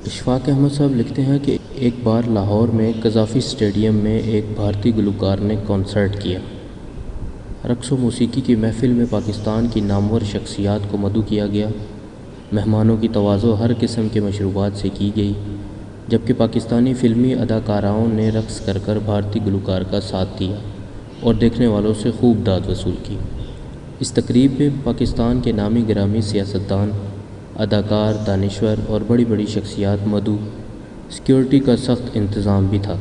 اشفاق احمد صاحب لکھتے ہیں کہ ایک بار لاہور میں قذافی اسٹیڈیم میں ایک بھارتی گلوکار نے کنسرٹ کیا۔ رقص و موسیقی کی محفل میں پاکستان کی نامور شخصیات کو مدعو کیا گیا۔ مہمانوں کی تواضع ہر قسم کے مشروبات سے کی گئی، جبکہ پاکستانی فلمی اداکاراؤں نے رقص کر کر بھارتی گلوکار کا ساتھ دیا اور دیکھنے والوں سے خوب داد وصول کی۔ اس تقریب میں پاکستان کے نامی گرامی سیاستدان، اداکار، دانشور اور بڑی بڑی شخصیات مدعو، سیکیورٹی کا سخت انتظام بھی تھا۔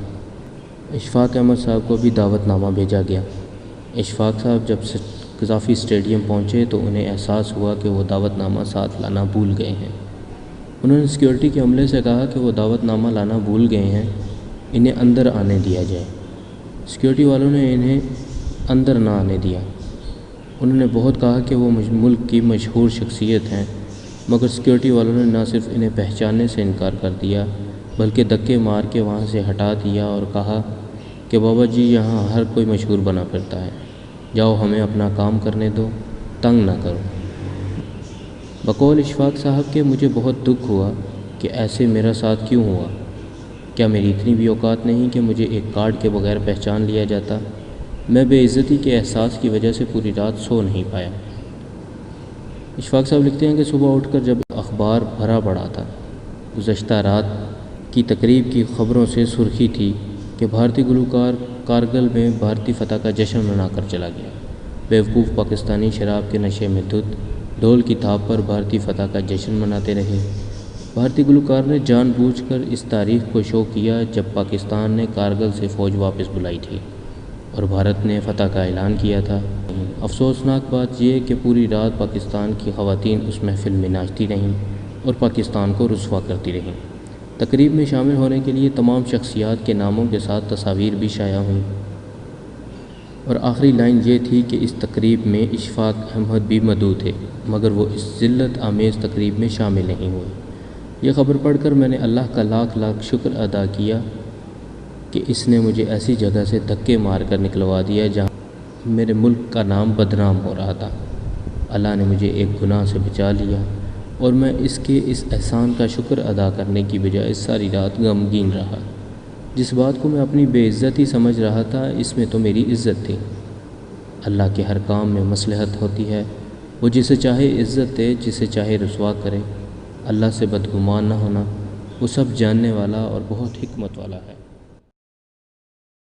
اشفاق احمد صاحب کو بھی دعوت نامہ بھیجا گیا۔ اشفاق صاحب جب قذافی اسٹیڈیم پہنچے تو انہیں احساس ہوا کہ وہ دعوت نامہ ساتھ لانا بھول گئے ہیں۔ انہوں نے سیکیورٹی کے عملے سے کہا کہ وہ دعوت نامہ لانا بھول گئے ہیں، انہیں اندر آنے دیا جائے۔ سیکیورٹی والوں نے انہیں اندر نہ آنے دیا۔ انہوں نے بہت کہا کہ وہ ملک کی مشہور شخصیت ہیں، مگر سیکیورٹی والوں نے نہ صرف انہیں پہچاننے سے انکار کر دیا بلکہ دھکے مار کے وہاں سے ہٹا دیا اور کہا کہ بابا جی یہاں ہر کوئی مشہور بنا پھرتا ہے، جاؤ ہمیں اپنا کام کرنے دو، تنگ نہ کرو۔ بقول اشفاق صاحب کے مجھے بہت دکھ ہوا کہ ایسے میرا ساتھ کیوں ہوا۔ کیا میری اتنی بھی اوقات نہیں کہ مجھے ایک کارڈ کے بغیر پہچان لیا جاتا؟ میں بے عزتی کے احساس کی وجہ سے پوری رات سو نہیں پایا۔ اشفاق صاحب لکھتے ہیں کہ صبح اٹھ کر جب اخبار بھرا پڑا تھا، گزشتہ رات کی تقریب کی خبروں سے سرخی تھی کہ بھارتی گلوکار کارگل میں بھارتی فتح کا جشن منا کر چلا گیا۔ بیوقوف پاکستانی شراب کے نشے میں دھت، ڈھول کی تھاپ پر بھارتی فتح کا جشن مناتے رہے۔ بھارتی گلوکار نے جان بوجھ کر اس تاریخ کو شو کیا جب پاکستان نے کارگل سے فوج واپس بلائی تھی اور بھارت نے فتح کا اعلان کیا تھا۔ افسوسناک بات یہ کہ پوری رات پاکستان کی خواتین اس محفل میں ناچتی رہیں اور پاکستان کو رسوا کرتی رہیں۔ تقریب میں شامل ہونے کے لیے تمام شخصیات کے ناموں کے ساتھ تصاویر بھی شائع ہوئیں، اور آخری لائن یہ تھی کہ اس تقریب میں اشفاق احمد بھی مدعو تھے، مگر وہ اس ذلت آمیز تقریب میں شامل نہیں ہوئے۔ یہ خبر پڑھ کر میں نے اللہ کا لاکھ لاکھ شکر ادا کیا کہ اس نے مجھے ایسی جگہ سے دھکے مار کر نکلوا دیا جہاں میرے ملک کا نام بدنام ہو رہا تھا۔ اللہ نے مجھے ایک گناہ سے بچا لیا، اور میں اس احسان کا شکر ادا کرنے کی بجائے ساری رات غمگین رہا۔ جس بات کو میں اپنی بے عزتی سمجھ رہا تھا، اس میں تو میری عزت تھی۔ اللہ کے ہر کام میں مصلحت ہوتی ہے، وہ جسے چاہے عزت دے، جسے چاہے رسوا کرے۔ اللہ سے بدگمان نہ ہونا، وہ سب جاننے والا اور بہت حکمت والا ہے۔